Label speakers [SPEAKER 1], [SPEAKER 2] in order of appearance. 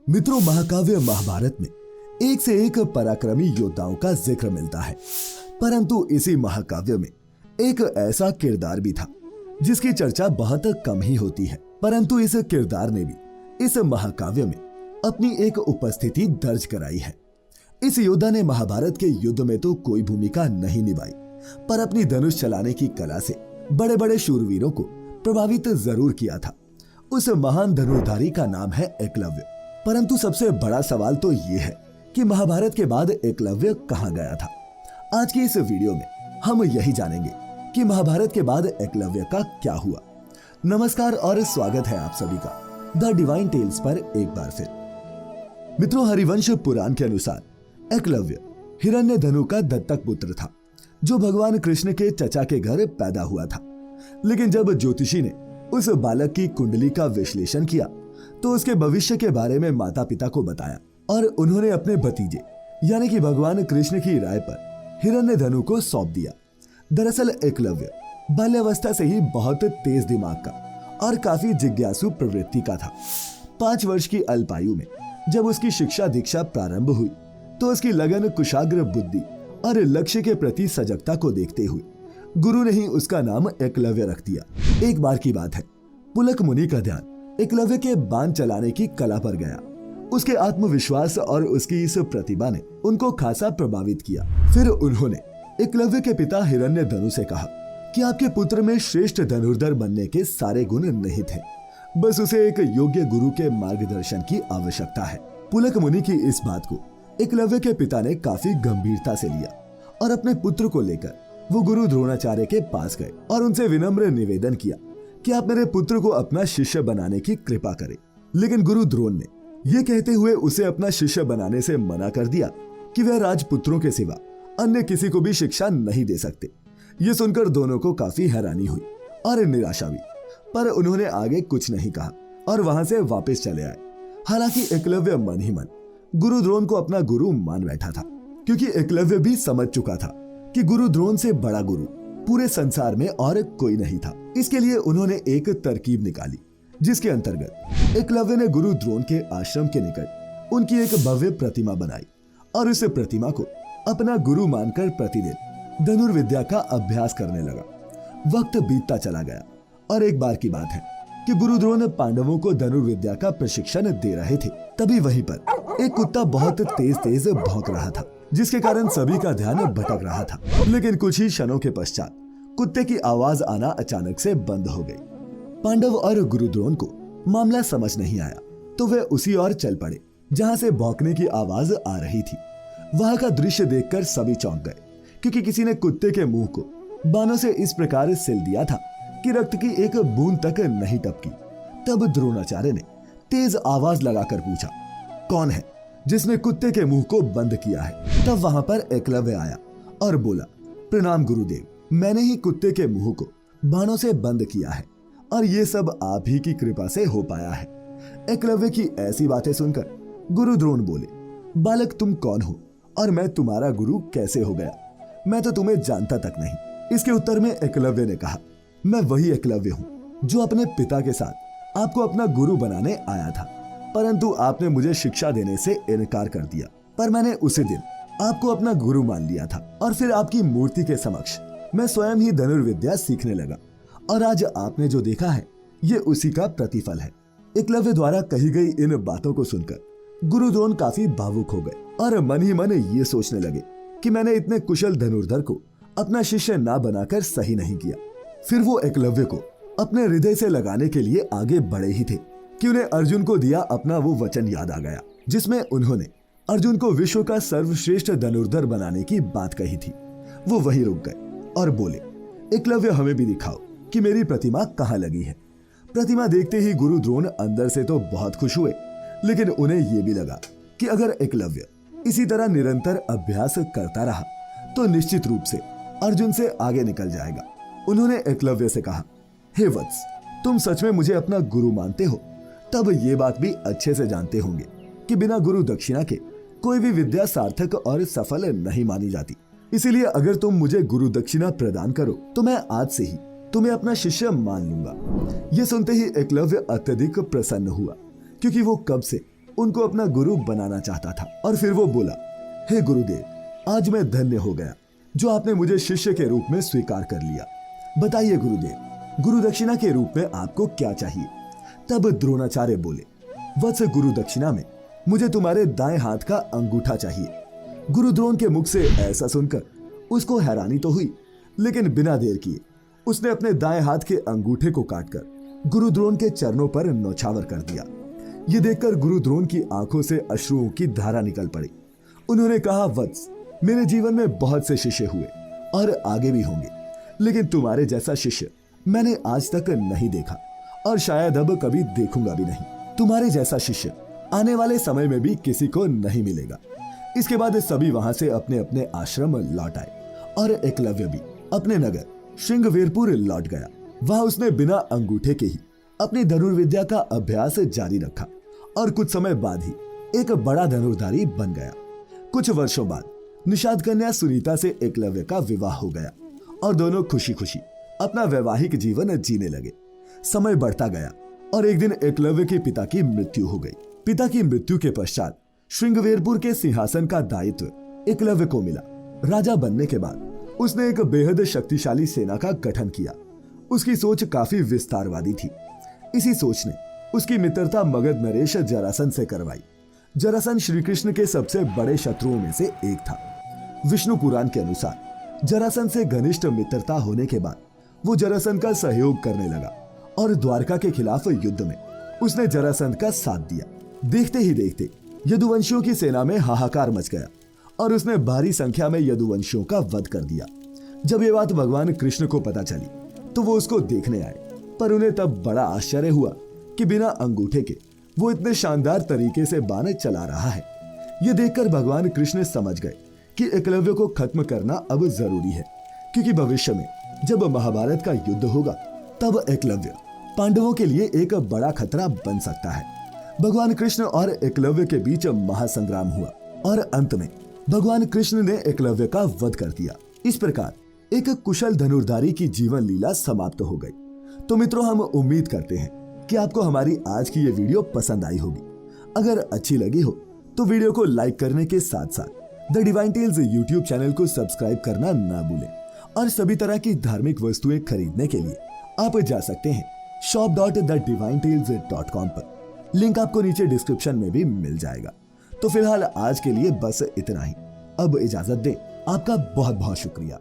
[SPEAKER 1] मित्रों, महाकाव्य महाभारत में एक से एक पराक्रमी योद्धाओं का जिक्र मिलता है, परंतु इसी महाकाव्य में एक ऐसा किरदार भी था जिसकी चर्चा बहुत कम ही होती है। परंतु इस किरदार ने भी इस महाकाव्य में अपनी एक उपस्थिति दर्ज कराई है। इस योद्धा ने महाभारत के युद्ध में तो कोई भूमिका नहीं निभाई, पर अपनी धनुष चलाने की कला से बड़े बड़े शूरवीरों को प्रभावित जरूर किया था। उस महान धनुर्धारी का नाम है एकलव्य। परंतु सबसे बड़ा सवाल तो ये है कि महाभारत के बाद एकलव्य कहाँ गया था। आज की इस वीडियो में हम यही जानेंगे कि महाभारत के बाद एकलव्य का क्या हुआ। नमस्कार और स्वागत है आप सभी का द डिवाइन टेल्स पर एक बार फिर। मित्रों, हरिवंश पुराण के अनुसार एकलव्य हिरण्यधनु का दत्तक पुत्र था, जो भगवान कृष्ण के चचा के घर पैदा हुआ था। लेकिन जब ज्योतिषी ने उस बालक की कुंडली का विश्लेषण किया तो उसके भविष्य के बारे में माता पिता को बताया और उन्होंने अपने भतीजे यानी कि भगवान कृष्ण की राय पर हिरण्यधनु को सौंप दिया। दरअसल एकलव्य बाल्यावस्था से ही बहुत तेज दिमाग का और काफी जिज्ञासु प्रवृत्ति का था। 5 वर्ष की अल्पायु में जब उसकी शिक्षा दीक्षा प्रारंभ हुई तो उसकी लगन, कुशाग्र बुद्धि और लक्ष्य के प्रति सजगता को देखते हुए गुरु ने ही उसका नाम एकलव्य रख दिया। एक बार की बात है, पुलक मुनि का ध्यान एकलव्य के बाण चलाने की कला पर गया। उसके आत्मविश्वास और उसकी इस प्रतिभा ने उनको खासा प्रभावित किया। फिर उन्होंने एकलव्य के पिता हिरण्यधनु से कहा कि आपके पुत्र में श्रेष्ठ धनुर्धर बनने के सारे गुण निहित हैं, बस उसे एक योग्य गुरु के मार्गदर्शन की आवश्यकता है। पुलक मुनि की इस बात को एकलव्य के पिता ने काफी गंभीरता से लिया और अपने पुत्र को लेकर वो गुरु द्रोणाचार्य के पास गए और उनसे विनम्र निवेदन किया कि आप मेरे पुत्र को अपना शिष्य बनाने की कृपा करें। लेकिन गुरु द्रोण ने यह कहते हुए उसे अपना शिष्य बनाने से मना कर दिया कि वह राजपुत्रों के सिवा अन्य किसी को भी शिक्षा नहीं दे सकते। ये सुनकर दोनों को काफी हैरानी हुई और निराशा हुई, पर उन्होंने आगे कुछ नहीं कहा और वहां से वापस चले आए। हालांकि एकलव्य मन ही मन गुरु द्रोण को अपना गुरु मान बैठा था, क्योंकि एकलव्य भी समझ चुका था कि गुरु द्रोण से बड़ा गुरु पूरे संसार में और कोई नहीं था। इसके लिए उन्होंने एक तरकीब निकाली, जिसके अंतर्गत एकलव्य ने गुरु द्रोण के आश्रम के निकट उनकी एक भव्य प्रतिमा बनाई और उस प्रतिमा को अपना गुरु मानकर प्रतिदिन धनुर्विद्या का अभ्यास करने लगा। वक्त बीतता चला गया और एक बार की बात है कि गुरु द्रोण पांडवों को धनुर्विद्या का प्रशिक्षण दे रहे थे। तभी वहीं पर एक कुत्ता बहुत तेज तेज भौंक रहा था, जिसके कारण सभी का ध्यान भटक रहा था। लेकिन कुछ ही क्षणों के पश्चात कुत्ते की आवाज आना अचानक से बंद हो गई। पांडव और गुरु द्रोण को मामला समझ नहीं आया तो वे उसी ओर चल पड़े जहां से भौंकने की आवाज आ रही थी। वहां का दृश्य देखकर सभी चौंक गए, क्योंकि किसी ने कुत्ते के मुंह को बाणों से इस प्रकार सिल दिया था कि रक्त की एक बूंद तक नहीं टपकी। तब द्रोणाचार्य ने तेज आवाज लगाकर पूछा, कौन है जिसने कुत्ते के मुंह को बंद किया है? तब वहां पर एकलव्य आया और बोला, प्रणाम गुरुदेव, मैंने ही कुत्ते के मुंह को बाणों से बंद किया है और ये सब आप ही की कृपा से हो पाया है। एकलव्य की ऐसी बातें सुनकर गुरु द्रोण बोले, बालक तुम कौन हो और मैं तुम्हारा गुरु कैसे हो गया? मैं तो तुम्हें जानता तक नहीं। इसके उत्तर में एकलव्य ने कहा, मैं वही एकलव्य हूँ जो अपने पिता के साथ आपको अपना गुरु बनाने आया था, परंतु आपने मुझे शिक्षा देने से इनकार कर दिया। पर मैंने उसी दिन आपको अपना गुरु मान लिया था और फिर आपकी मूर्ति के समक्ष मैं स्वयं ही धनुर्विद्या सीखने लगा और आज आपने जो देखा है ये उसी का प्रतिफल है। एकलव्य द्वारा कही गई इन बातों को सुनकर गुरु द्रोण काफी भावुक हो गए और मन ही मन ये सोचने लगे कि मैंने इतने कुशल धनुर्धर को अपना शिष्य ना बनाकर सही नहीं किया। फिर वो एकलव्य को अपने हृदय से लगाने के लिए आगे बढ़े ही थे कि उन्हें अर्जुन को दिया अपना वो वचन याद आ गया, जिसमें उन्होंने अर्जुन को विश्व का सर्वश्रेष्ठ धनुर्धर बनाने की बात कही थी। वो वहीं रुक गए और बोले, एकलव्य हमें भी दिखाओ कि मेरी प्रतिमा कहाँ लगी है। प्रतिमा देखते ही गुरु द्रोण अंदर से तो बहुत खुश हुए, लेकिन उन्हें ये भी लगा कि अगर एकलव्य इसी तरह निरंतर अभ्यास करता रहा तो निश्चित रूप से अर्जुन से आगे निकल जाएगा। उन्होंने एकलव्य से कहा, हे वत्स, तुम सच में मुझे अपना गुरु मानते हो? तब ये बात भी अच्छे से जानते होंगे कि बिना गुरु दक्षिणा के कोई भी विद्या सार्थक और सफल नहीं मानी जाती। इसीलिए अगर तुम मुझे गुरु दक्षिणा प्रदान करो तो मैं आज से ही तुम्हें अपना शिष्य मान लूंगा। यह सुनते ही एकलव्य अत्यधिक प्रसन्न हुआ, क्योंकि वो कब से उनको अपना गुरु बनाना चाहता था। और फिर वो बोला, हे गुरुदेव, आज मैं धन्य हो गया जो आपने मुझे शिष्य के रूप में स्वीकार कर लिया। बताइए गुरुदेव, गुरु दक्षिणा के रूप में आपको क्या चाहिए? तब द्रोणाचार्य बोले, वत्स गुरु दक्षिणा में मुझे तुम्हारे दाएं हाथ का अंगूठा चाहिए। गुरु द्रोण के मुख से ऐसा सुनकर उसको हैरानी तो हुई, लेकिन बिना देर किए उसने अपने दाएं हाथ के अंगूठे को काटकर गुरु द्रोण के चरणों पर नौछावर कर दिया। ये देखकर गुरु द्रोण की आंखों से अश्रुओं की धारा निकल पड़ी। उन्होंने कहा, वत्स, मेरे जीवन में बहुत से शिष्य हुए और आगे भी होंगे, लेकिन तुम्हारे जैसा शिष्य मैंने आज तक नहीं देखा और शायद अब कभी देखूंगा भी नहीं। तुम्हारे जैसा शिष्य आने वाले समय में भी किसी को नहीं मिलेगा। इसके बाद सभी वहां से अपने अपने आश्रम लौट आए और एकलव्य भी अपने नगर श्रृंगवेरपुर लौट गया। वहां उसने बिना अंगूठे के ही अपनी धनुर्विद्या का अभ्यास जारी रखा और कुछ समय बाद ही एक बड़ा धनुर्धारी बन गया। कुछ वर्षों बाद निषाद कन्या सुनीता से एकलव्य का विवाह हो गया और दोनों खुशी खुशी अपना वैवाहिक जीवन जीने लगे। समय बढ़ता गया और एक दिन एकलव्य के पिता की मृत्यु हो गई। पिता की मृत्यु के पश्चात श्रृंगवेरपुर के सिंहासन का दायित्व एकलव्य को मिला। राजा बनने के बाद उसने एक बेहद शक्तिशाली सेना का गठन किया। उसकी सोच काफी विस्तारवादी थी। इसी सोच ने उसकी मित्रता मगध नरेश जरासंध से करवाई। जरासंध श्री कृष्ण के सबसे बड़े शत्रुओं में से एक था। विष्णु पुराण के अनुसार जरासंध से घनिष्ठ मित्रता होने के बाद वो जरासंध का सहयोग करने लगा और द्वारका के खिलाफ युद्ध में उसने जरासंध का साथ दिया। देखते ही देखते यदुवंशियों की सेना में हाहाकार मच गया और उसने भारी संख्या में यदुवंशियों का वध कर दिया। जब ये बात भगवान कृष्ण को पता चली तो वो उसको देखने आए, पर उन्हें तब बड़ा आश्चर्य हुआ कि बिना अंगूठे के वो इतने शानदार तरीके से बाण चला रहा है। ये देखकर भगवान कृष्ण समझ गए कि एकलव्य को खत्म करना अब जरूरी है, क्योंकि भविष्य में जब महाभारत का युद्ध होगा तब एकलव्य पांडवों के लिए एक बड़ा खतरा बन सकता है। भगवान कृष्ण और एकलव्य के बीच महासंग्राम हुआ और अंत में भगवान कृष्ण ने एकलव्य का वध कर दिया। इस प्रकार एक कुशल धनुर्धारी की जीवन लीला समाप्त हो गई। तो मित्रों, हम उम्मीद करते हैं कि आपको हमारी आज की ये वीडियो पसंद आई होगी। अगर अच्छी लगी हो तो वीडियो को लाइक करने के साथ साथ the Divine Tales YouTube channel को सब्सक्राइब करना ना भूलें और सभी तरह की धार्मिक वस्तुएं खरीदने के लिए आप जा सकते हैं shop.thedivinetales.com पर। लिंक आपको नीचे डिस्क्रिप्शन में भी मिल जाएगा। तो फिलहाल आज के लिए बस इतना ही। अब इजाजत दें। आपका बहुत बहुत शुक्रिया।